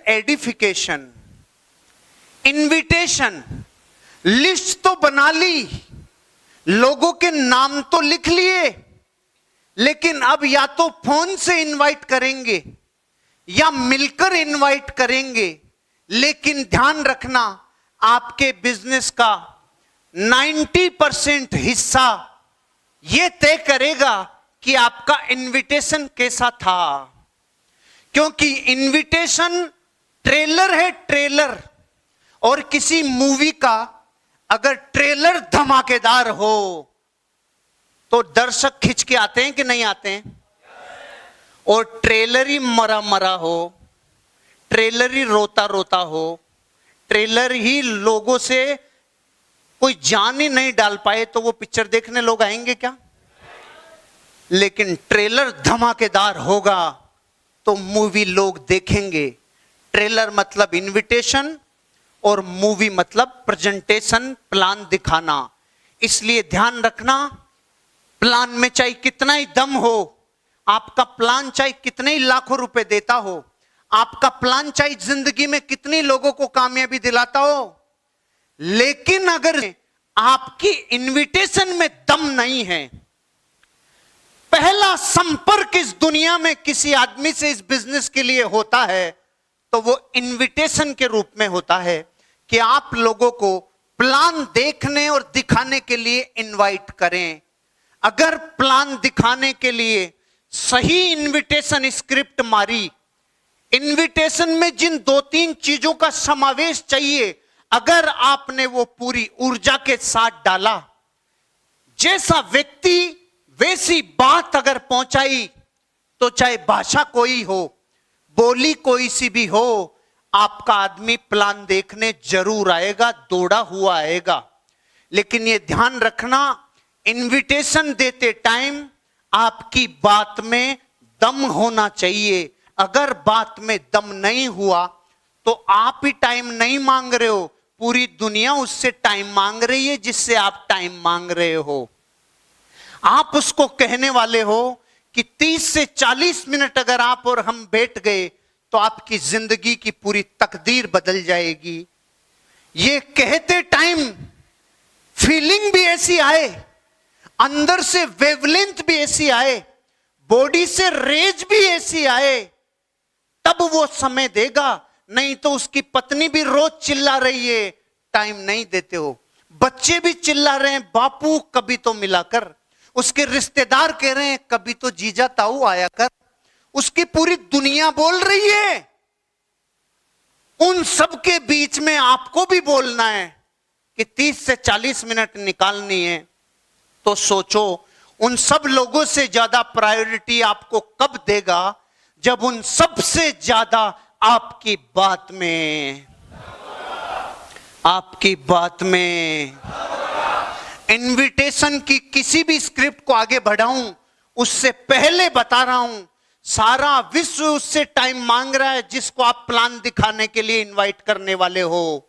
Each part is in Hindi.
एडिफिकेशन, इनविटेशन, लिस्ट तो बना ली, लोगों के नाम तो लिख लिए, लेकिन अब या तो फोन से इनवाइट करेंगे या मिलकर इनवाइट करेंगे। लेकिन ध्यान रखना, आपके बिजनेस का 90% हिस्सा यह तय करेगा कि आपका इनविटेशन कैसा था। क्योंकि इनविटेशन ट्रेलर है, ट्रेलर। और किसी मूवी का अगर ट्रेलर धमाकेदार हो तो दर्शक खिंच के आते हैं कि नहीं आते हैं? और ट्रेलर ही मरा मरा हो, ट्रेलर ही रोता रोता हो, ट्रेलर ही लोगों से कोई जान ही नहीं डाल पाए, तो वो पिक्चर देखने लोग आएंगे क्या? लेकिन ट्रेलर धमाकेदार होगा तो मूवी लोग देखेंगे। ट्रेलर मतलब इनविटेशन और मूवी मतलब प्रेजेंटेशन, प्लान दिखाना। इसलिए ध्यान रखना, प्लान में चाहे कितना ही दम हो, आपका प्लान चाहे कितने ही लाखों रुपए देता हो, आपका प्लान चाहे जिंदगी में कितने लोगों को कामयाबी दिलाता हो, लेकिन अगर आपकी इनविटेशन में दम नहीं है, पहला संपर्क इस दुनिया में किसी आदमी से इस बिजनेस के लिए होता है तो वो इनविटेशन के रूप में होता है कि आप लोगों को प्लान देखने और दिखाने के लिए इनवाइट करें। अगर प्लान दिखाने के लिए सही इनविटेशन स्क्रिप्ट मारी, इनविटेशन में जिन 2-3 चीजों का समावेश चाहिए, अगर आपने वो पूरी ऊर्जा के साथ डाला, जैसा व्यक्ति वैसी बात अगर पहुंचाई, तो चाहे भाषा कोई हो, बोली कोई सी भी हो, आपका आदमी प्लान देखने जरूर आएगा, दौड़ा हुआ आएगा। लेकिन ये ध्यान रखना, इनविटेशन देते टाइम आपकी बात में दम होना चाहिए। अगर बात में दम नहीं हुआ तो आप ही टाइम नहीं मांग रहे हो, पूरी दुनिया उससे टाइम मांग रही है जिससे आप टाइम मांग रहे हो। आप उसको कहने वाले हो कि 30 से 40 मिनट अगर आप और हम बैठ गए तो आपकी जिंदगी की पूरी तकदीर बदल जाएगी। ये कहते टाइम फीलिंग भी ऐसी आए, अंदर से वेवलेंथ भी ऐसी आए, बॉडी से रेज भी ऐसी आए, तब वो समय देगा। नहीं तो उसकी पत्नी भी रोज चिल्ला रही है, टाइम नहीं देते हो। बच्चे भी चिल्ला रहे हैं, बापू कभी तो मिला कर। उसके रिश्तेदार कह रहे हैं, कभी तो जीजा ताऊ आया कर। उसकी पूरी दुनिया बोल रही है। उन सब के बीच में आपको भी बोलना है कि 30 से 40 मिनट निकालनी है। तो सोचो, उन सब लोगों से ज्यादा प्रायोरिटी आपको कब देगा? जब उन सब से ज्यादा आपकी बात में इनविटेशन की किसी भी स्क्रिप्ट को आगे बढ़ाऊं, उससे पहले बता रहा हूं, सारा विश्व उससे टाइम मांग रहा है जिसको आप प्लान दिखाने के लिए इनवाइट करने वाले हो।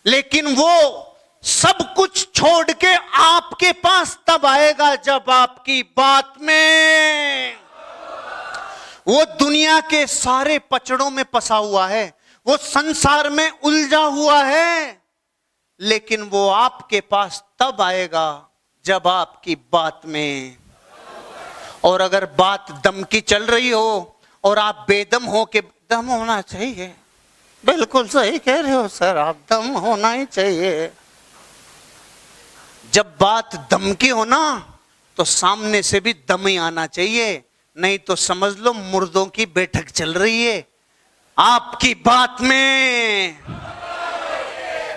लेकिन वो सब कुछ छोड़ के आपके पास तब आएगा जब आपकी बात में वो दुनिया के सारे पचड़ों में फंसा हुआ है, वो संसार में उलझा हुआ है, लेकिन वो आपके पास तब आएगा जब आपकी बात में। और अगर बात दम की चल रही हो और आप बेदम हो के, दम होना चाहिए, बिल्कुल सही कह रहे हो सर आप, दम होना ही चाहिए। जब बात दम की हो ना, तो सामने से भी दम ही आना चाहिए, नहीं तो समझ लो मुर्दों की बैठक चल रही है आपकी बात में।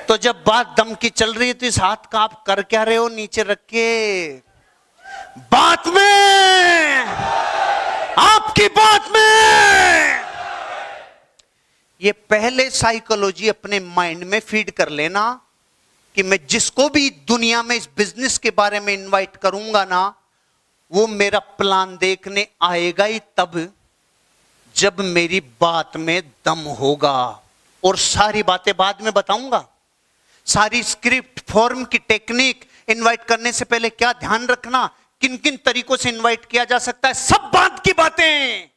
तो जब बात दम की चल रही है तो इस हाथ का आप कर क्या रहे हो नीचे रख के? बात में, आपकी बात में। ये पहले साइकोलॉजी अपने माइंड में फीड कर लेना कि मैं जिसको भी दुनिया में इस बिजनेस के बारे में इनवाइट करूंगा ना, वो मेरा प्लान देखने आएगा ही तब जब मेरी बात में दम होगा। और सारी बातें बाद में बताऊंगा, सारी स्क्रिप्ट, फॉर्म की टेक्निक, इनवाइट करने से पहले क्या ध्यान रखना, किन किन तरीकों से इनवाइट किया जा सकता है, सब बात की बातें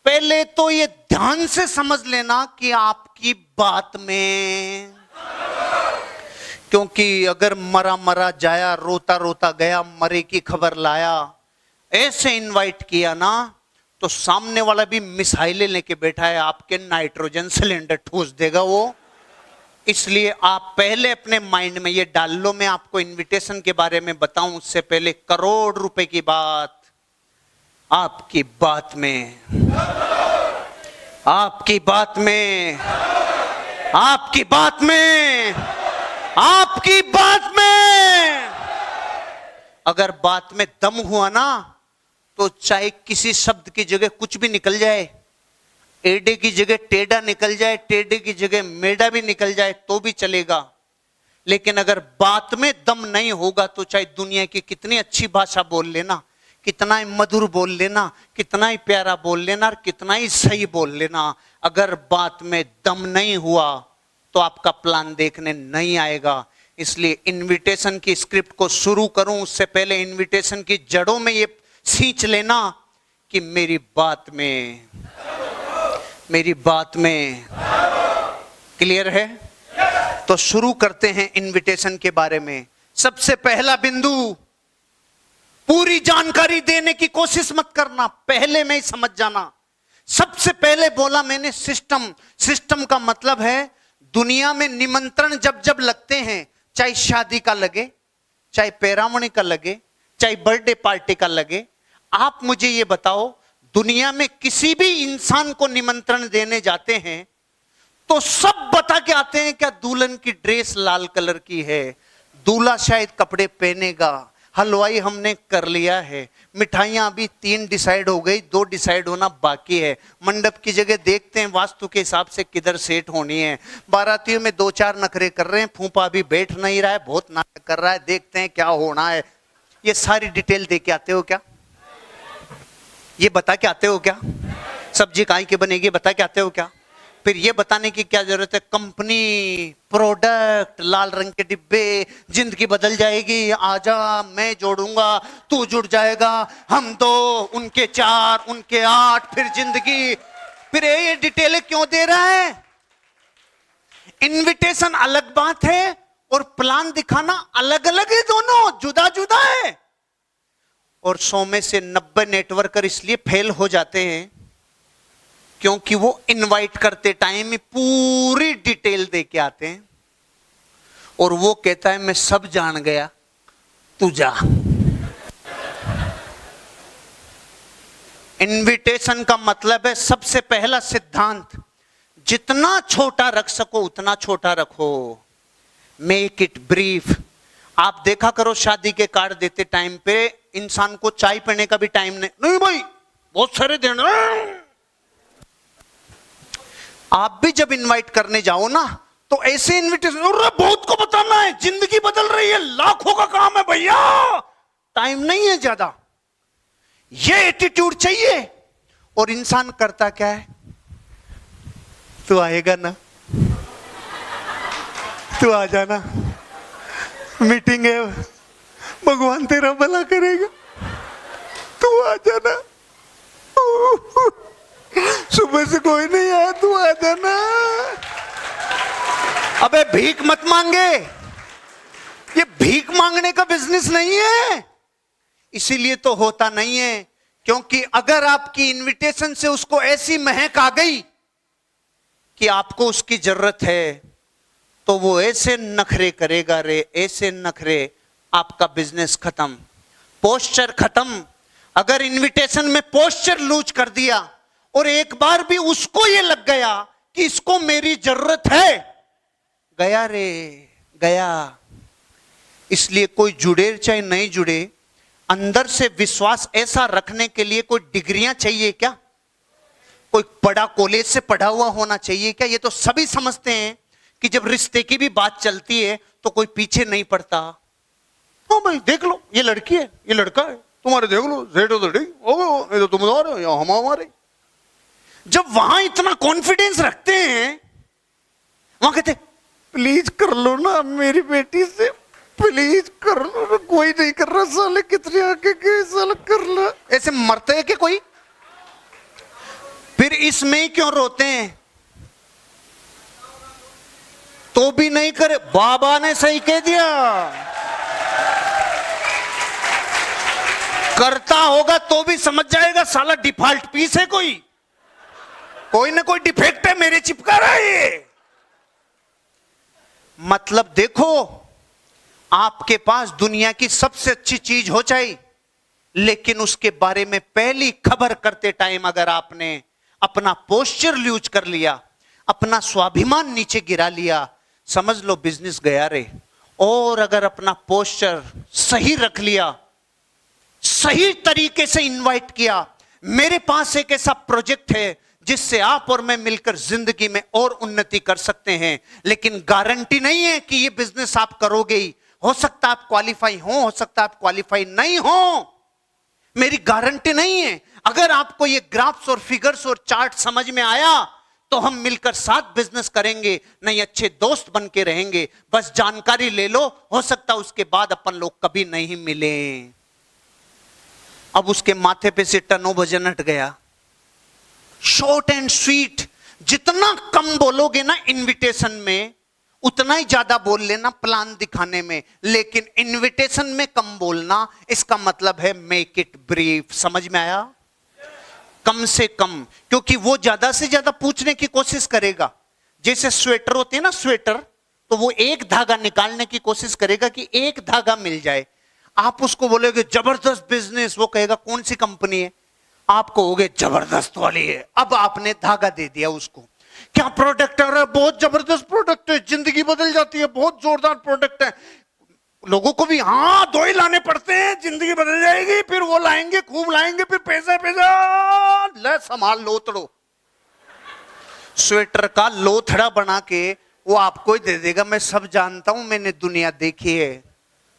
पहले तो ये ध्यान से समझ लेना कि आपकी बात में, क्योंकि अगर मरा मरा जाया, रोता रोता गया, मरे की खबर लाया, ऐसे इनवाइट किया ना, तो सामने वाला भी मिसाइलें लेके बैठा है, आपके नाइट्रोजन सिलेंडर ठूस देगा वो। इसलिए आप पहले अपने माइंड में ये डाल लो, मैं आपको इनविटेशन के बारे में बताऊं उससे पहले करोड़ रुपए की बात आपकी बात में, आपकी बात में, आपकी बात में, आपकी बात में अगर बात में दम हुआ ना, तो चाहे किसी शब्द की जगह कुछ भी निकल जाए, एडे की जगह टेढ़ा निकल जाए, टेढ़े की जगह मेढ़ा भी निकल जाए तो भी चलेगा। लेकिन अगर बात में दम नहीं होगा तो चाहे दुनिया की कितनी अच्छी भाषा बोल लेना, कितना ही मधुर बोल लेना, कितना ही प्यारा बोल लेना और कितना ही सही बोल लेना, अगर बात में दम नहीं हुआ तो आपका प्लान देखने नहीं आएगा। इसलिए इनविटेशन की स्क्रिप्ट को शुरू करूं उससे पहले इनविटेशन की जड़ों में ये सींच लेना कि मेरी बात में, मेरी बात में। क्लियर है? तो शुरू करते हैं इनविटेशन के बारे में। सबसे पहला बिंदु, पूरी जानकारी देने की कोशिश मत करना, पहले में ही समझ जाना। सबसे पहले बोला मैंने सिस्टम। सिस्टम का मतलब है दुनिया में निमंत्रण जब जब लगते हैं, चाहे शादी का लगे, चाहे पैरामणी का लगे, चाहे बर्थडे पार्टी का लगे, आप मुझे ये बताओ, दुनिया में किसी भी इंसान को निमंत्रण देने जाते हैं तो सब बता के आते हैं क्या दुल्हन की ड्रेस लाल कलर की है, दूल्हा शायद कपड़े पहनेगा, हलवाई हमने कर लिया है, मिठाइयां अभी 3 डिसाइड हो गई, 2 डिसाइड होना बाकी है, मंडप की जगह देखते हैं वास्तु के हिसाब से किधर सेट होनी है, बारातियों में 2-4 नखरे कर रहे हैं, फूफा अभी बैठ नहीं रहा है, बहुत नाटक कर रहा है, देखते हैं क्या होना है। ये सारी डिटेल दे के आते हो क्या? ये बता के आते हो क्या? सब्जी काहे की बनेगी बता के आते हो क्या? फिर ये बताने की क्या जरूरत है, कंपनी, प्रोडक्ट, लाल रंग के डिब्बे, जिंदगी बदल जाएगी, आजा मैं जोड़ूंगा तू जुड़ जाएगा, हम 2 उनके 4 उनके 8, फिर जिंदगी। फिर ये डिटेलें क्यों दे रहा है? इनविटेशन अलग बात है और प्लान दिखाना अलग अलग है, दोनों जुदा जुदा है। और 100 में से 90 नेटवर्कर इसलिए फेल हो जाते हैं क्योंकि वो इनवाइट करते टाइम में पूरी डिटेल दे के आते हैं और वो कहता है मैं सब जान गया, तू जा। इनविटेशन का मतलब है, सबसे पहला सिद्धांत, जितना छोटा रख सको उतना छोटा रखो, मेक इट ब्रीफ। आप देखा करो शादी के कार्ड देते टाइम पे इंसान को चाय पीने का भी टाइम नहीं भाई बहुत सारे देना। आप भी जब इनवाइट करने जाओ ना तो ऐसे इनविटेशन, बहुत को बताना है, जिंदगी बदल रही है, लाखों का काम है भैया, टाइम नहीं है ज्यादा, ये एटीट्यूड चाहिए। और इंसान करता क्या है, तू आएगा ना, तू आ जाना, मीटिंग है, भगवान तेरा भला करेगा, तू आ जाना, सुबह से कोई नहीं आया, तू आ जाना। अबे भीख मत मांगे, ये भीख मांगने का बिजनेस नहीं है, इसीलिए तो होता नहीं है। क्योंकि अगर आपकी इनविटेशन से उसको ऐसी महक आ गई कि आपको उसकी जरूरत है, तो वो ऐसे नखरे करेगा रे, ऐसे नखरे, आपका बिजनेस खत्म, पोस्चर खत्म। अगर इनविटेशन में पोस्चर लूज कर दिया और एक बार भी उसको ये लग गया कि इसको मेरी जरूरत है, गया रे गया। इसलिए कोई जुड़े चाहे नहीं जुड़े, अंदर से विश्वास ऐसा रखने के लिए कोई डिग्रियां चाहिए क्या? कोई बड़ा कॉलेज से पढ़ा हुआ होना चाहिए क्या? ये तो सभी समझते हैं कि जब रिश्ते की भी बात चलती है तो कोई पीछे नहीं पड़ता। हाँ भाई देख लो, ये लड़की है, ये लड़का है, तुम्हारे देख लो, सेठ हो तो ठीक, नहीं तो तुम और या हम हमारे। जब वहां इतना कॉन्फिडेंस रखते हैं, वहां कहते प्लीज कर लो ना मेरी बेटी से, प्लीज कर लो ना, कोई नहीं कर रहा, साले कितने आके के साले कर लो। ऐसे मरते है कि कोई? फिर इसमें ही क्यों रोते हैं? तो भी नहीं करे। बाबा ने सही कह दिया, करता होगा तो भी समझ जाएगा साला डिफॉल्ट पीस है, कोई ना कोई डिफेक्ट है, मेरे चिपका रहा है ये। मतलब देखो, आपके पास दुनिया की सबसे अच्छी चीज हो चाहे, लेकिन उसके बारे में पहली खबर करते टाइम अगर आपने अपना पोस्चर लूज कर लिया, अपना स्वाभिमान नीचे गिरा लिया, समझ लो बिजनेस गया रे। और अगर अपना पोस्चर सही रख लिया, सही तरीके से इनवाइट किया, मेरे पास एक ऐसा प्रोजेक्ट है जिससे आप और मैं मिलकर जिंदगी में और उन्नति कर सकते हैं, लेकिन गारंटी नहीं है कि ये बिजनेस आप करोगे ही। हो सकता है आप क्वालिफाई हो सकता है आप क्वालिफाई नहीं हो, मेरी गारंटी नहीं है। अगर आपको ये ग्राफ्स और फिगर्स और चार्ट समझ में आया तो हम मिलकर साथ बिजनेस करेंगे, नहीं अच्छे दोस्त बन के रहेंगे। बस जानकारी ले लो, हो सकता उसके बाद अपन लोग कभी नहीं मिले। अब उसके माथे पे से टनो भजन हट गया। शॉर्ट एंड स्वीट, जितना कम बोलोगे ना इनविटेशन में, उतना ही ज्यादा बोल लेना प्लान दिखाने में। लेकिन इनविटेशन में कम बोलना, इसका मतलब है मेक इट ब्रीफ। समझ में आया? कम से कम, क्योंकि वो ज्यादा से ज्यादा पूछने की कोशिश करेगा। जैसे स्वेटर होते हैं ना, स्वेटर, तो वो एक धागा निकालने की कोशिश करेगा कि एक धागा मिल जाए। आप उसको बोलोगे जबरदस्त बिजनेस, वो कहेगा कौन सी कंपनी है, आप कहोगे जबरदस्त वाली है। अब आपने धागा दे दिया उसको, क्या प्रोडक्ट है? बहुत जबरदस्त प्रोडक्ट है, जिंदगी बदल जाती है, बहुत जोरदार प्रोडक्ट है। लोगों को भी हाँ दो ही लाने पड़ते हैं, जिंदगी बदल जाएगी। फिर वो लाएंगे, खूब लाएंगे, फिर पैसा पैसा ले संभाल लोथड़ो। स्वेटर का लोथड़ा बना के वो आपको ही दे देगा। मैं सब जानता हूं, मैंने दुनिया देखी है।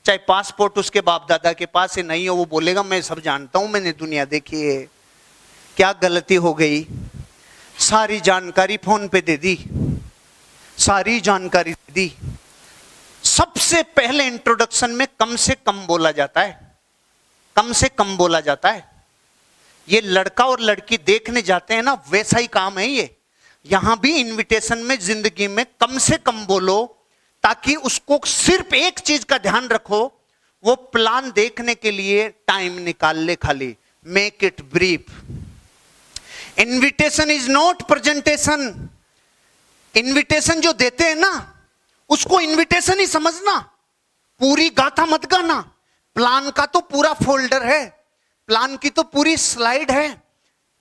चाहे पासपोर्ट उसके बाप दादा के पास है नहीं हो, वो बोलेगा मैं सब जानता हूं, मैंने दुनिया देखी है। क्या गलती हो गई? सारी जानकारी फोन पे दे दी, सारी जानकारी दे दी। सबसे पहले इंट्रोडक्शन में कम से कम बोला जाता है, कम से कम बोला जाता है। ये लड़का और लड़की देखने जाते हैं ना, वैसा ही काम है ये। यहां भी इनविटेशन में जिंदगी में कम से कम बोलो, ताकि उसको सिर्फ एक चीज का ध्यान रखो, वो प्लान देखने के लिए टाइम निकाल ले खाली। Make it brief. Invitation is not presentation. Invitation जो देते हैं ना, उसको इनविटेशन ही समझना, पूरी गाथा मत गाना। प्लान का तो पूरा फोल्डर है, प्लान की तो पूरी स्लाइड है,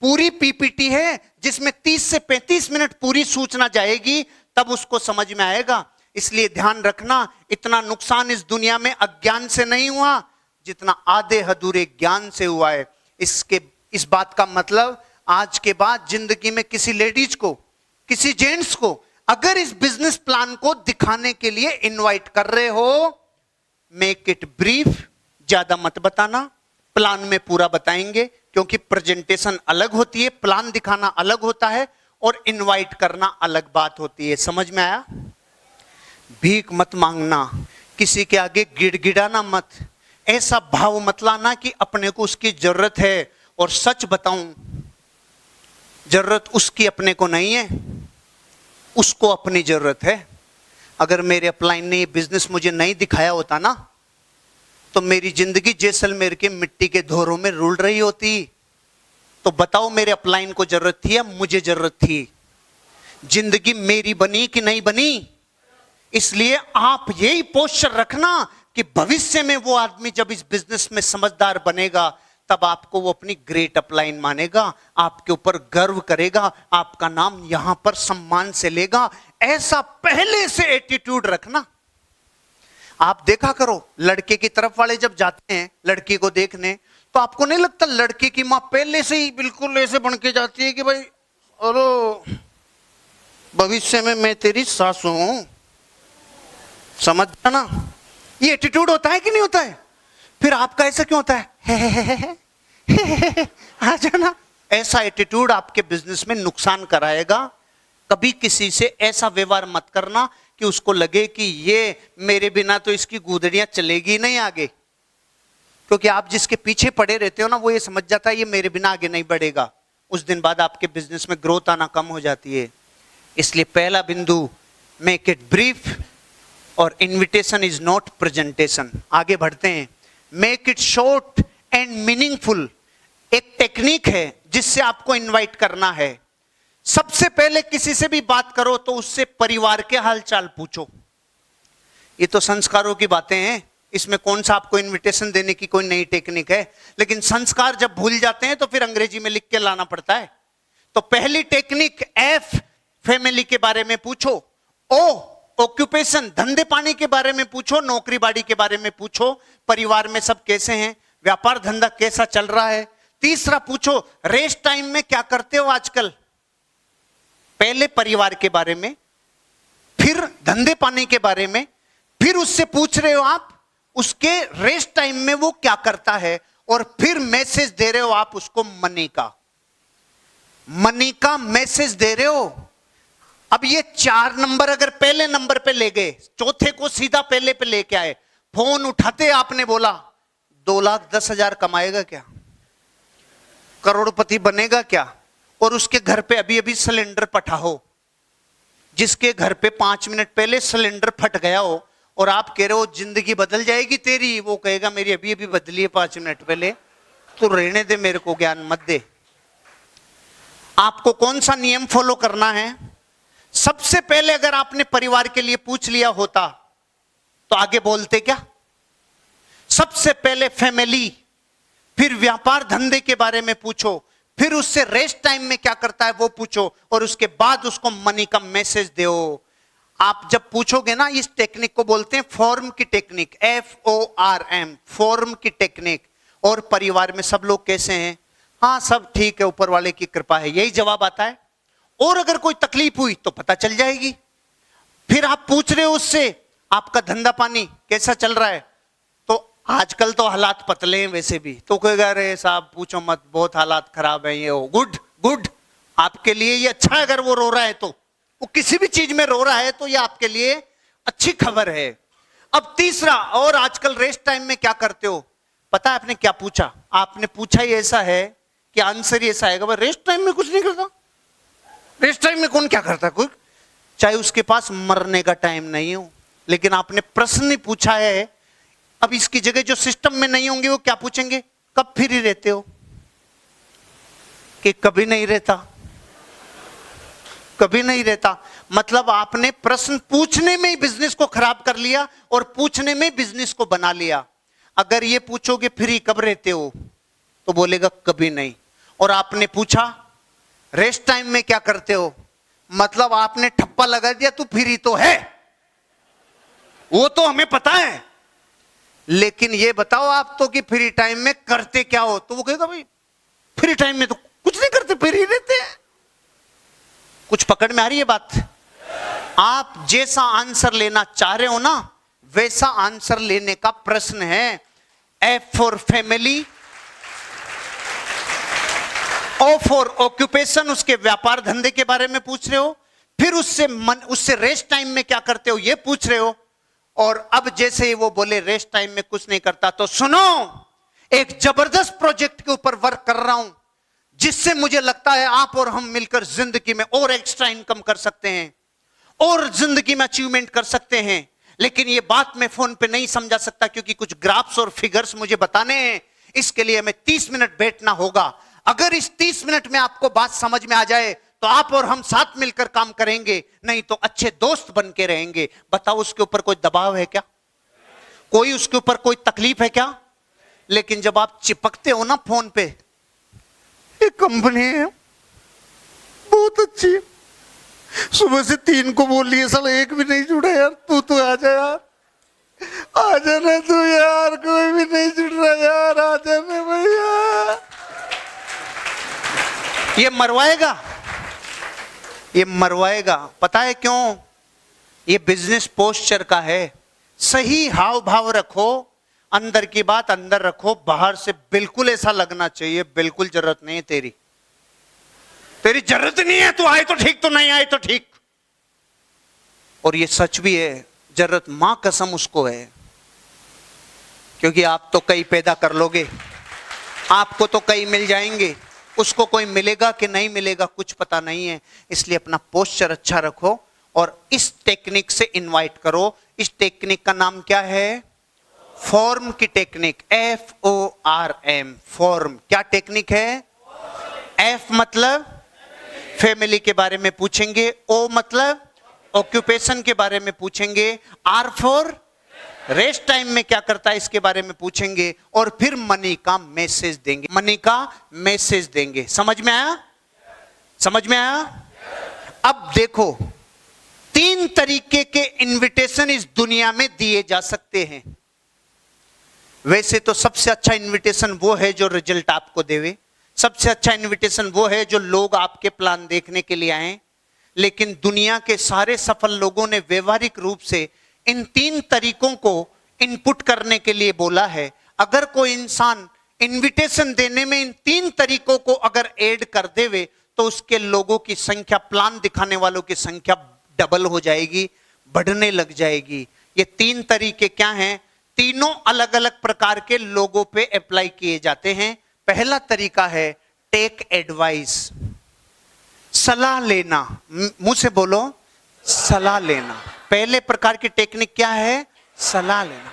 पूरी पीपीटी है, जिसमें 30 से 35 मिनट पूरी सूचना जाएगी, तब उसको समझ में आएगा। इसलिए ध्यान रखना, इतना नुकसान इस दुनिया में अज्ञान से नहीं हुआ जितना आधे अधूरे ज्ञान से हुआ है। इस बात का मतलब, आज के बाद जिंदगी में किसी लेडीज को, किसी जेंट्स को अगर इस बिजनेस प्लान को दिखाने के लिए इनवाइट कर रहे हो, मेक इट ब्रीफ। ज्यादा मत बताना, प्लान में पूरा बताएंगे, क्योंकि प्रेजेंटेशन अलग होती है, प्लान दिखाना अलग होता है, और इनवाइट करना अलग बात होती है। समझ में आया? भीख मत मांगना, किसी के आगे गिड़गिड़ाना मत, ऐसा भाव मत लाना कि अपने को उसकी जरूरत है। और सच बताऊं, जरूरत उसकी अपने को नहीं है, उसको अपनी जरूरत है। अगर मेरे अपलाइन ने ये बिजनेस मुझे नहीं दिखाया होता ना, तो मेरी जिंदगी जैसलमेर के मिट्टी के धोरों में रुल रही होती। तो बताओ, मेरे अपलाइन को जरूरत थी या मुझे जरूरत थी? जिंदगी मेरी बनी कि नहीं बनी? इसलिए आप यही पोस्चर रखना कि भविष्य में वो आदमी जब इस बिजनेस में समझदार बनेगा, तब आपको वो अपनी ग्रेट अपलाइन मानेगा, आपके ऊपर गर्व करेगा, आपका नाम यहां पर सम्मान से लेगा। ऐसा पहले से एटीट्यूड रखना। आप देखा करो, लड़के की तरफ वाले जब जाते हैं लड़की को देखने, तो आपको नहीं लगता लड़की की मां पहले से ही बिल्कुल ऐसे बन के जाती है कि भाई अरे भविष्य में मैं तेरी सासू हूं, समझ ना? ये एटीट्यूड होता है कि नहीं होता है? फिर आपका ऐसा क्यों होता है? आ जाना। ऐसा एटीट्यूड आपके बिजनेस में नुकसान कराएगा। कभी किसी से ऐसा व्यवहार मत करना कि उसको लगे कि ये मेरे बिना तो इसकी गुदड़ियां चलेगी नहीं आगे। क्योंकि आप जिसके पीछे पड़े रहते हो ना, वो ये समझ जाता है ये मेरे बिना आगे नहीं बढ़ेगा, उस दिन बाद आपके बिजनेस में ग्रोथ आना कम हो जाती है। इसलिए पहला बिंदु, मेक इट ब्रीफ, और इनविटेशन इज नॉट प्रेजेंटेशन। आगे बढ़ते हैं, make it short and meaningful. एक टेक्निक है जिससे आपको इनवाइट करना है। सबसे पहले किसी से भी बात करो तो उससे परिवार के हालचाल पूछो। ये तो संस्कारों की बातें हैं, इसमें कौन सा आपको इनविटेशन देने की कोई नई टेक्निक है। लेकिन संस्कार जब भूल जाते हैं तो फिर अंग्रेजी में लिख के लाना पड़ता है। तो पहली टेक्निक एफ, फैमिली के बारे में पूछो। ओ, ऑक्यूपेशन, धंधे पानी के बारे में पूछो, नौकरी बाड़ी के बारे में पूछो, परिवार में सब कैसे हैं, व्यापार धंधा कैसा चल रहा है। तीसरा पूछो, रेस्ट टाइम में क्या करते हो आजकल। पहले परिवार के बारे में, फिर धंधे पानी के बारे में, फिर उससे पूछ रहे हो आप उसके रेस्ट टाइम में वो क्या करता है, और फिर मैसेज दे रहे हो आप उसको मनी का मैसेज दे रहे हो। अब ये 4 नंबर अगर पहले नंबर पे ले गए, चौथे को सीधा पहले पे लेके आए, फोन उठाते आपने बोला 2,10,000 कमाएगा क्या, करोड़पति बनेगा क्या, और उसके घर पे अभी अभी सिलेंडर पटा हो, जिसके घर पे 5 मिनट पहले सिलेंडर फट गया हो, और आप कह रहे हो जिंदगी बदल जाएगी तेरी, वो कहेगा मेरी अभी अभी बदली है 5 मिनट पहले, तो रहने दे, मेरे को ज्ञान मत दे। आपको कौन सा नियम फॉलो करना है? सबसे पहले अगर आपने परिवार के लिए पूछ लिया होता तो आगे बोलते क्या? सबसे पहले फैमिली, फिर व्यापार धंधे के बारे में पूछो, फिर उससे रेस्ट टाइम में क्या करता है वो पूछो, और उसके बाद उसको मनी का मैसेज दो। आप जब पूछोगे ना, इस टेक्निक को बोलते हैं फॉर्म की टेक्निक, FORM, फॉर्म की टेक्निक। और परिवार में सब लोग कैसे हैं? हाँ सब ठीक है, ऊपर वाले की कृपा है, यही जवाब आता है। और अगर कोई तकलीफ हुई तो पता चल जाएगी। फिर आप पूछ रहे हो उससे आपका धंधा पानी कैसा चल रहा है, तो आजकल तो हालात पतले हैं वैसे भी, तो कहेगा अरे साहब पूछो मत, बहुत हालात खराब है, ये हो गुड गुड, आपके लिए ये अच्छा है। अगर वो रो रहा है तो, वो किसी भी चीज में रो रहा है तो ये आपके लिए अच्छी खबर है। अब तीसरा, और आजकल रेस्ट टाइम में क्या करते हो? पता है आपने क्या पूछा? आपने पूछा ही ऐसा है कि आंसर ही ऐसा आएगा, रेस्ट टाइम में कुछ नहीं करता। रेस्ट टाइम में कौन क्या करता? कोई, चाहे उसके पास मरने का टाइम नहीं हो, लेकिन आपने प्रश्न नहीं पूछा है। अब इसकी जगह जो सिस्टम में नहीं होंगे वो क्या पूछेंगे? कब फ्री रहते हो? कि कभी नहीं रहता, कभी नहीं रहता। मतलब आपने प्रश्न पूछने में ही बिजनेस को खराब कर लिया और पूछने में बिजनेस को बना लिया। अगर ये पूछोगे फ्री कब रहते हो, तो बोलेगा कभी नहीं। और आपने पूछा रेस्ट टाइम में क्या करते हो, मतलब आपने ठप्पा लगा दिया, तू फ्री तो है, वो तो हमें पता है, लेकिन ये बताओ आप तो कि फ्री टाइम में करते क्या हो? तो वो कहेगा भाई फ्री टाइम में तो कुछ नहीं करते, फ्री रहते हैं। कुछ पकड़ में आ रही है बात? आप जैसा आंसर लेना चाह रहे हो ना, वैसा आंसर लेने का प्रश्न है। F for family, O for occupation, उसके व्यापार धंधे के बारे में पूछ रहे हो, फिर उससे रेस्ट टाइम में क्या करते हो ये पूछ रहे हो। और अब जैसे ही वो बोले रेस्ट टाइम में कुछ नहीं करता, तो सुनो, एक जबरदस्त प्रोजेक्ट के ऊपर वर्क कर रहा हूं, जिससे मुझे लगता है आप और हम मिलकर जिंदगी में और एक्स्ट्रा इनकम कर सकते हैं और जिंदगी में अचीवमेंट कर सकते हैं। लेकिन ये बात मैं फोन पे नहीं समझा सकता, क्योंकि कुछ ग्राफ्स और फिगर्स मुझे बताने हैं। इसके लिए हमें 30 मिनट बैठना होगा। अगर इस 30 मिनट में आपको बात समझ में आ जाए तो आप और हम साथ मिलकर काम करेंगे, नहीं तो अच्छे दोस्त बन के रहेंगे। बताओ उसके ऊपर कोई दबाव है क्या? कोई उसके ऊपर कोई तकलीफ है क्या? लेकिन जब आप चिपकते हो ना फोन पे, एक कंपनी है बहुत अच्छी, सुबह से 3 को बोल लिए, साला एक भी नहीं जुड़ा यार, तू आ जा यार, आ जाना तू यार, कोई भी नहीं जुड़ रहा यार, आ जाना भैया। ये मरवाएगा, ये मरवाएगा। पता है क्यों? ये बिजनेस पोस्चर का है। सही हाव भाव रखो, अंदर की बात अंदर रखो, बाहर से बिल्कुल ऐसा लगना चाहिए बिल्कुल जरूरत नहीं है तेरी, तेरी जरूरत नहीं है, तू आए तो ठीक, तो नहीं आए तो ठीक। और ये सच भी है, जरूरत मां कसम उसको है, क्योंकि आप तो कई पैदा कर लोगे, आपको तो कई मिल जाएंगे, उसको कोई मिलेगा कि नहीं मिलेगा कुछ पता नहीं है, इसलिए अपना पोस्चर अच्छा रखो और इस टेक्निक से इनवाइट करो। इस टेक्निक का नाम क्या है? फॉर्म की टेक्निक, FORM, फॉर्म। क्या टेक्निक है? F मतलब फैमिली के बारे में पूछेंगे, O मतलब ऑक्यूपेशन के बारे में पूछेंगे, R फॉर रेस्ट टाइम में क्या करता है इसके बारे में पूछेंगे, और फिर मनी का मैसेज देंगे, मनी का मैसेज देंगे। समझ में आया? समझ में आया? अब देखो, 3 तरीके के इनविटेशन इस दुनिया में दिए जा सकते हैं। वैसे तो सबसे अच्छा इनविटेशन वो है जो रिजल्ट आपको देवे, सबसे अच्छा इनविटेशन वो है जो लोग आपके प्लान देखने के लिए आए। लेकिन दुनिया के सारे सफल लोगों ने व्यवहारिक रूप से इन 3 तरीकों को इनपुट करने के लिए बोला है। अगर कोई इंसान इनविटेशन देने में इन 3 तरीकों को अगर ऐड कर देवे तो उसके लोगों की संख्या, प्लान दिखाने वालों की संख्या डबल हो जाएगी, बढ़ने लग जाएगी। ये 3 तरीके क्या हैं? तीनों अलग अलग प्रकार के लोगों पे अप्लाई किए जाते हैं। पहला तरीका है टेक एडवाइस, सलाह लेना। मुंह से बोलो, सलाह लेना। पहले प्रकार की टेक्निक क्या है? सलाह लेना।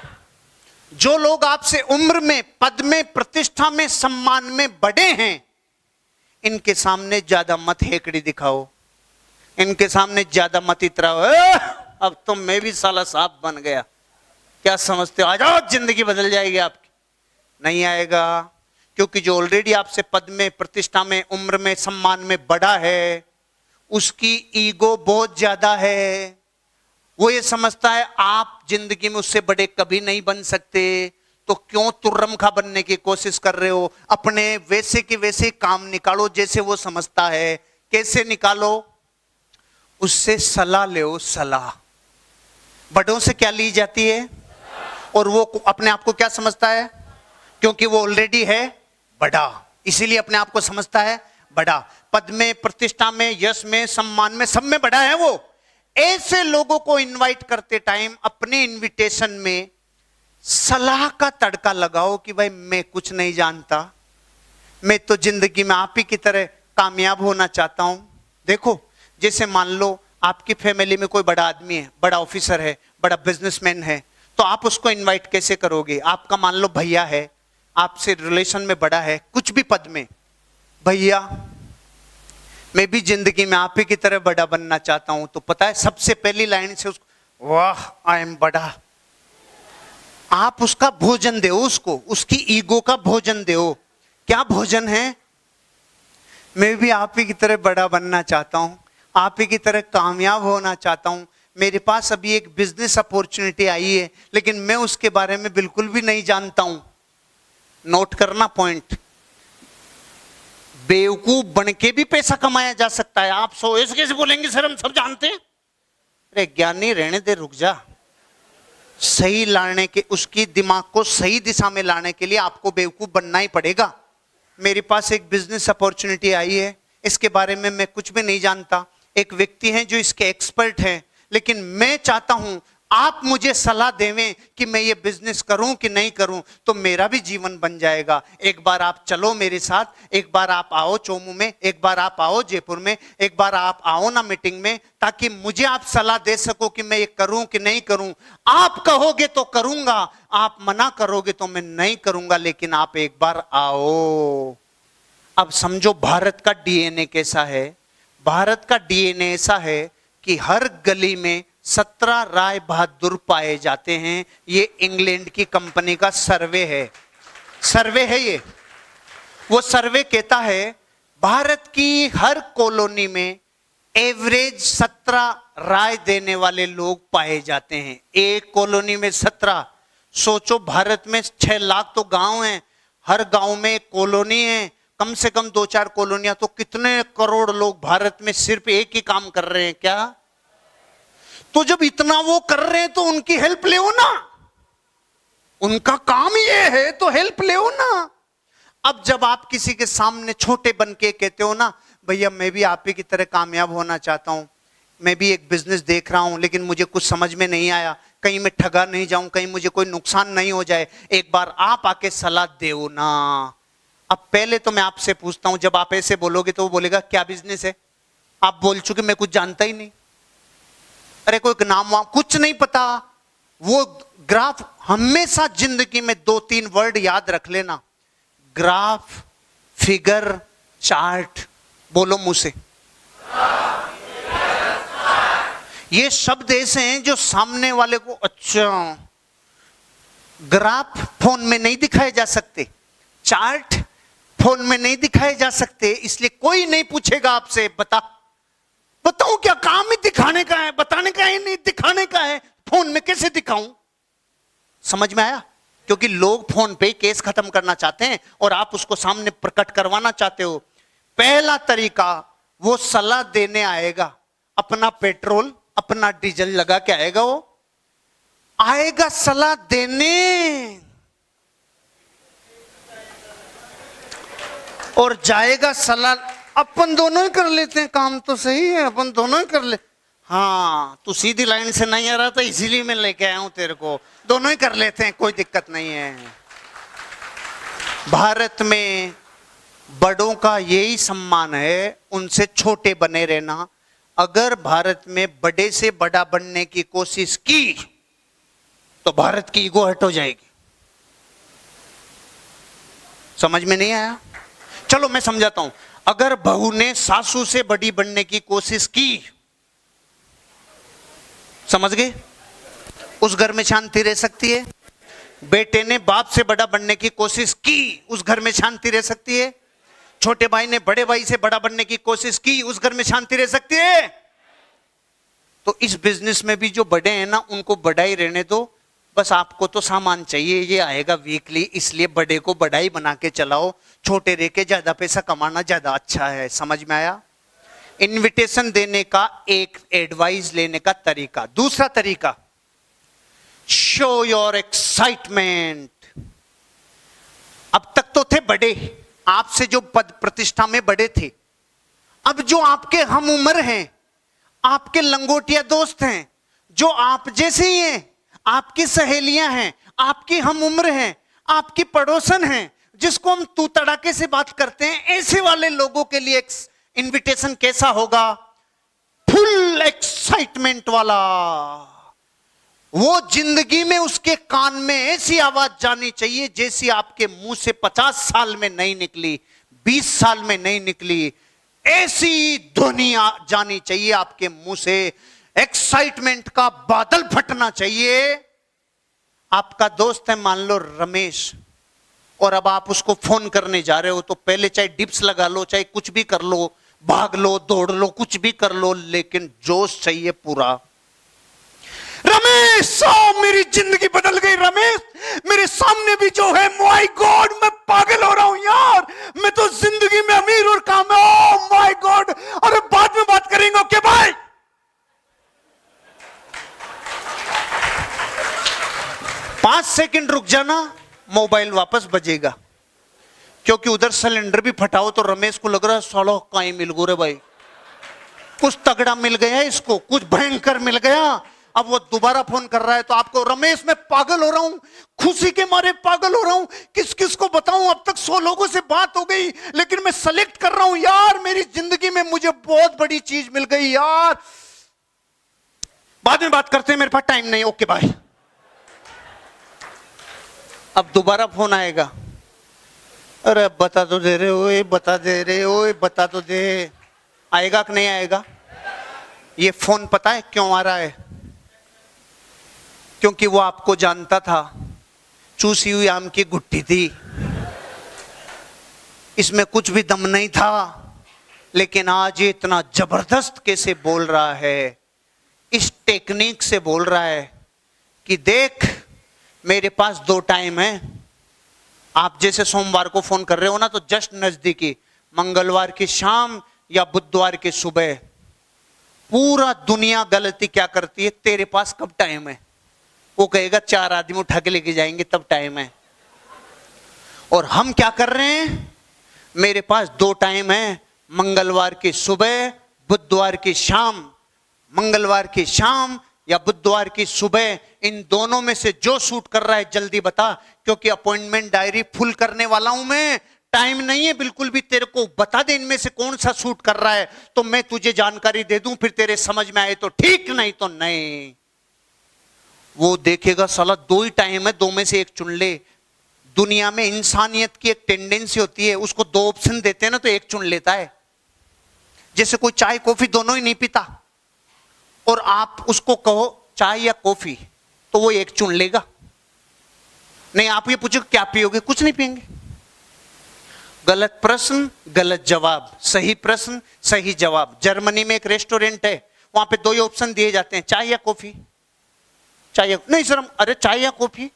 जो लोग आपसे उम्र में, पद में, प्रतिष्ठा में, सम्मान में बड़े हैं, इनके सामने ज्यादा मत हेकड़ी दिखाओ, इनके सामने ज्यादा मत इतराओ। अब तो मैं भी साला साहब बन गया, क्या समझते हो? आ जाओ, जिंदगी बदल जाएगी आपकी। नहीं आएगा, क्योंकि जो ऑलरेडी आपसे पद में, प्रतिष्ठा में, उम्र में, सम्मान में बड़ा है, उसकी ईगो बहुत ज्यादा है। वो ये समझता है आप जिंदगी में उससे बड़े कभी नहीं बन सकते, तो क्यों तुर्रम खा बनने की कोशिश कर रहे हो? अपने वैसे के वैसे काम निकालो जैसे वो समझता है। कैसे निकालो? उससे सलाह लो। सलाह बड़ों से क्या ली जाती है? और वो अपने आप को क्या समझता है? क्योंकि वो ऑलरेडी है बड़ा, इसीलिए अपने आप को समझता है बड़ा। पद में, प्रतिष्ठा में, यश में, सम्मान में, सब में बड़ा है वो। ऐसे लोगों को इनवाइट करते टाइम अपने इनविटेशन में सलाह का तड़का लगाओ कि भाई मैं कुछ नहीं जानता, मैं तो जिंदगी में आप ही की तरह कामयाब होना चाहता हूं। देखो, जैसे मान लो आपकी फैमिली में कोई बड़ा आदमी है, बड़ा ऑफिसर है, बड़ा बिजनेसमैन है, तो आप उसको इनवाइट कैसे करोगे? आपका मान लो भैया है, आपसे रिलेशन में बड़ा है, कुछ भी पद में, भैया मैं भी जिंदगी में आप ही की तरह बड़ा बनना चाहता हूं, तो पता है सबसे पहली लाइन से उसको, वाह आई एम बड़ा। आप उसका भोजन दो, उसको उसकी ईगो का भोजन दो। क्या भोजन है? मैं भी आप ही की तरह बड़ा बनना चाहता हूं, आप ही की तरह कामयाब होना चाहता हूं। मेरे पास अभी एक बिजनेस अपॉर्चुनिटी आई है, लेकिन मैं उसके बारे में बिल्कुल भी नहीं जानता हूं। नोट करना पॉइंट। बेवकूफ बन के भी पैसा कमाया जा सकता है। आप सो ऐसे कैसे बोलेंगे सर हम सब जानते हैं? अरे ज्ञानी रहने दे, रुक जा। सही लाने के, उसकी दिमाग को सही दिशा में लाने के लिए आपको बेवकूफ बनना ही पड़ेगा। मेरे पास एक बिजनेस अपॉर्चुनिटी आई है, इसके बारे में मैं कुछ भी नहीं जानता। एक व्यक्ति हैं जो इसके एक्सपर्ट हैं, लेकिन मैं चाहता हूं आप मुझे सलाह देवें कि मैं ये बिजनेस करूं कि नहीं करूं, तो मेरा भी जीवन बन जाएगा। एक बार आप चलो मेरे साथ, एक बार आप आओ चोमू में, एक बार आप आओ जयपुर में, एक बार आप आओ ना मीटिंग में, ताकि मुझे आप सलाह दे सको कि मैं ये करूं कि नहीं करूं। आप कहोगे तो करूंगा, आप मना करोगे तो मैं नहीं करूंगा, लेकिन आप एक बार आओ। अब समझो भारत का डीएनए कैसा है। भारत का डीएनए ऐसा है कि हर गली में 17 राय बहादुर पाए जाते हैं। ये इंग्लैंड की कंपनी का सर्वे है, सर्वे है ये। वो सर्वे कहता है भारत की हर कॉलोनी में एवरेज 17 राय देने वाले लोग पाए जाते हैं। एक कॉलोनी में 17। सोचो भारत में 6 लाख तो गांव हैं, हर गांव में एक कॉलोनी है, कम से कम 2-4 कॉलोनियां, तो कितने करोड़ लोग भारत में सिर्फ एक ही काम कर रहे हैं क्या? तो जब इतना वो कर रहे हैं तो उनकी हेल्प ले ना, उनका काम ये है तो हेल्प ले ना। अब जब आप किसी के सामने छोटे बन के कहते हो ना, भैया मैं भी आप ही की तरह कामयाब होना चाहता हूं, मैं भी एक बिजनेस देख रहा हूं, लेकिन मुझे कुछ समझ में नहीं आया, कहीं मैं ठगा नहीं जाऊं, कहीं मुझे कोई नुकसान नहीं हो जाए, एक बार आप आके सलाह दो ना। अब पहले तो मैं आपसे पूछता हूं, जब आप ऐसे बोलोगे तो वो बोलेगा क्या बिजनेस है? आप बोल चुके मैं कुछ जानता ही नहीं, अरे कोई नाम वाम कुछ नहीं पता। वो ग्राफ हमेशा जिंदगी में 2-3 वर्ड याद रख लेना, ग्राफ, फिगर, चार्ट। बोलो मुंह से। ये शब्द ऐसे हैं जो सामने वाले को, अच्छा ग्राफ फोन में नहीं दिखाए जा सकते, चार्ट फोन में नहीं दिखाए जा सकते, इसलिए कोई नहीं पूछेगा आपसे बताऊं क्या काम ही दिखाने का है, बताने का है नहीं दिखाने का है, फोन में कैसे दिखाऊं? समझ में आया? क्योंकि लोग फोन पे केस खत्म करना चाहते हैं और आप उसको सामने प्रकट करवाना चाहते हो। पहला तरीका, वो सलाह देने आएगा, अपना पेट्रोल अपना डीजल लगा के आएगा, वो आएगा सलाह देने और जाएगा सलाह। अपन दोनों ही कर लेते हैं काम, तो सही है, अपन दोनों ही कर ले। हाँ तू सीधी लाइन से नहीं आ रहा था इसीलिए मैं लेके आया हूं तेरे को, दोनों ही कर लेते हैं, कोई दिक्कत नहीं है। भारत में बड़ों का यही सम्मान है, उनसे छोटे बने रहना। अगर भारत में बड़े से बड़ा बनने की कोशिश की तो भारत की ईगो हट हो जाएगी। समझ में नहीं आया? चलो मैं समझाता हूं। अगर बहू ने सासू से बड़ी बनने की कोशिश की, समझ गए? उस घर में शांति रह सकती है। बेटे ने बाप से बड़ा बनने की कोशिश की, उस घर में शांति रह सकती है। छोटे भाई ने बड़े भाई से बड़ा बनने की कोशिश की, उस घर में शांति रह सकती है। तो इस बिजनेस में भी जो बड़े हैं ना, उनको बड़ा ही रहने दो। बस आपको तो सामान चाहिए, ये आएगा वीकली, इसलिए बड़े को बड़ा ही बना के चलाओ। छोटे रह के ज्यादा पैसा कमाना ज्यादा अच्छा है। समझ में आया? इनविटेशन देने का एक एडवाइस लेने का तरीका। दूसरा तरीका, शो योर एक्साइटमेंट। अब तक तो थे बड़े, आपसे जो पद प्रतिष्ठा में बड़े थे, अब जो आपके हम उम्र हैं, आपके लंगोटिया दोस्त हैं, जो आप जैसे ही हैं, आपकी सहेलियां हैं, आपकी हम उम्र हैं, आपकी पड़ोसन हैं, जिसको हम तू तड़ाके से बात करते हैं, ऐसे वाले लोगों के लिए इनविटेशन कैसा होगा? फुल एक्साइटमेंट वाला। वो जिंदगी में उसके कान में ऐसी आवाज जानी चाहिए जैसी आपके मुंह से 50 साल में नहीं निकली, 20 साल में नहीं निकली। ऐसी ध्वनि जानी चाहिए आपके मुंह से, एक्साइटमेंट का बादल फटना चाहिए। आपका दोस्त है मान लो रमेश, और अब आप उसको फोन करने जा रहे हो, तो पहले चाहे डिप्स लगा लो, चाहे कुछ भी कर लो, भाग लो, दौड़ लो, कुछ भी कर लो, लेकिन जोश चाहिए पूरा। रमेश, मेरी जिंदगी बदल गई रमेश, मेरे सामने भी जो है, माय गॉड मैं पागल हो रहा हूं यार, मैं तो जिंदगी में अमीर और काम है, ओह माय गॉड, अरे बाद में बात करेंगे, ओके बाय। पांच सेकंड रुक जाना, मोबाइल वापस बजेगा, क्योंकि उधर सिलेंडर भी फटाओ तो रमेश को लग रहा है सालो कहीं मिल गो रे भाई, कुछ तगड़ा मिल गया इसको, कुछ भयंकर मिल गया। अब वो दोबारा फोन कर रहा है तो आपको, रमेश मैं पागल हो रहा हूं, खुशी के मारे पागल हो रहा हूं, किस किस को बताऊं, अब तक 100 लोगों से बात हो गई, लेकिन मैं सेलेक्ट कर रहा हूं यार, मेरी जिंदगी में मुझे बहुत बड़ी चीज मिल गई यार, बाद में बात करते हैं, मेरे पास टाइम नहीं, ओके बाय। अब दोबारा फोन आएगा, अरे बता तो दे रहे हो, बता दे रहे हो, बता तो दे। आएगा कि नहीं आएगा? ये फोन पता है क्यों आ रहा है? क्योंकि वो आपको जानता था, चूसी हुई आम की गुट्टी थी, इसमें कुछ भी दम नहीं था, लेकिन आज ये इतना जबरदस्त कैसे बोल रहा है, इस टेक्निक से बोल रहा है कि देख मेरे पास 2 टाइम है। आप जैसे सोमवार को फोन कर रहे हो ना, तो जस्ट नजदीकी मंगलवार की शाम या बुधवार की सुबह। पूरा दुनिया गलती क्या करती है, तेरे पास कब टाइम है? वो कहेगा 4 आदमी उठा के लेके जाएंगे तब टाइम है। और हम क्या कर रहे हैं, मेरे पास 2 टाइम है, मंगलवार की सुबह, बुधवार की शाम। मंगलवार की शाम या बुधवार की सुबह, इन दोनों में से जो सूट कर रहा है जल्दी बता, क्योंकि अपॉइंटमेंट डायरी फुल करने वाला हूं मैं, टाइम नहीं है बिल्कुल भी, तेरे को बता दे इनमें से कौन सा सूट कर रहा है तो मैं तुझे जानकारी दे दूं, फिर तेरे समझ में आए तो ठीक, नहीं तो नहीं। वो देखेगा साला दो ही टाइम है, दो में से एक चुन ले। दुनिया में इंसानियत की एक टेंडेंसी होती है, उसको दो ऑप्शन देते हैं ना तो एक चुन लेता है। जैसे कोई चाय कॉफी दोनों ही नहीं पीता और आप उसको कहो चाय या कॉफी तो वो एक चुन लेगा। नहीं, आप ये पूछो क्या पियोगे, कुछ नहीं पिएंगे। गलत प्रश्न गलत जवाब, सही प्रश्न सही जवाब। जर्मनी में एक रेस्टोरेंट है, वहां पे दो ही ऑप्शन दिए जाते हैं, चाय या कॉफी। चाय नहीं सर, अरे चाय या कॉफी,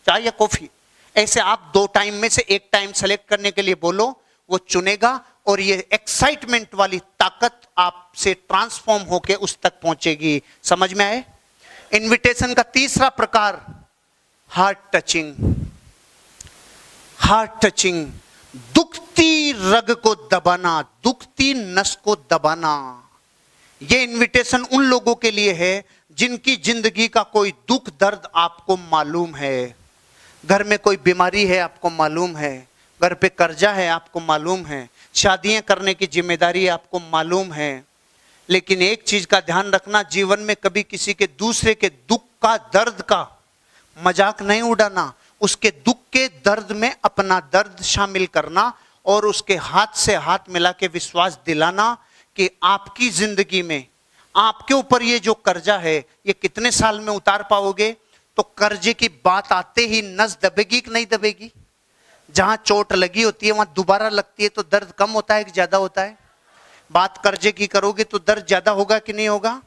चाय या कॉफी। ऐसे आप दो टाइम में से एक टाइम सेलेक्ट करने के लिए बोलो, वो चुनेगा और ये एक्साइटमेंट वाली ताकत आपसे ट्रांसफॉर्म होके उस तक पहुंचेगी। समझ में आए? इनविटेशन का तीसरा प्रकार हार्ट टचिंग। हार्ट टचिंग, दुखती रग को दबाना, दुखती नस को दबाना। यह इनविटेशन उन लोगों के लिए है जिनकी जिंदगी का कोई दुख दर्द आपको मालूम है। घर में कोई बीमारी है आपको मालूम है, घर पे कर्जा है आपको मालूम है, शादियां करने की जिम्मेदारी आपको मालूम है। लेकिन एक चीज का ध्यान रखना, जीवन में कभी किसी के दूसरे के दुख का दर्द का मजाक नहीं उड़ाना। उसके दुख के दर्द में अपना दर्द शामिल करना और उसके हाथ से हाथ मिला के विश्वास दिलाना कि आपकी जिंदगी में आपके ऊपर ये जो कर्जा है ये कितने साल में उतार पाओगे। तो कर्जे की बात आते ही नस दबेगी कि नहीं दबेगी? जहां चोट लगी होती है वहां दोबारा लगती है तो दर्द कम होता है कि ज्यादा होता है? बात कर्जे की करोगे तो दर्द ज्यादा होगा कि नहीं होगा?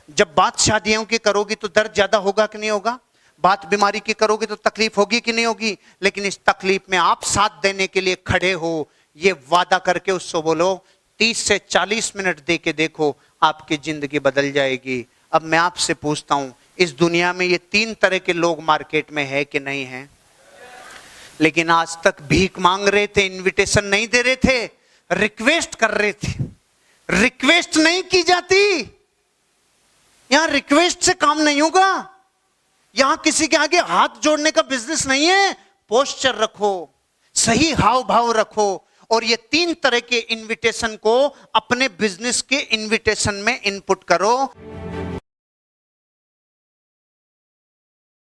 जब बात शादियों की करोगे तो दर्द ज्यादा होगा कि नहीं होगा? बात बीमारी की करोगे तो तकलीफ होगी कि नहीं होगी? लेकिन इस तकलीफ में आप साथ देने के लिए खड़े हो, ये वादा करके उससे बोलो 30 से 40 मिनट दे के देखो, आपकी जिंदगी बदल जाएगी। अब मैं आपसे पूछता हूं, इस दुनिया में ये 3 तरह के लोग मार्केट में है कि नहीं है? लेकिन आज तक भीख मांग रहे थे, इनविटेशन नहीं दे रहे थे, रिक्वेस्ट कर रहे थे। रिक्वेस्ट नहीं की जाती, यहां रिक्वेस्ट से काम नहीं होगा। यहां किसी के आगे हाथ जोड़ने का बिजनेस नहीं है। पोस्चर रखो, सही हाव भाव रखो और ये 3 तरह के इनविटेशन को अपने बिजनेस के इनविटेशन में इनपुट करो।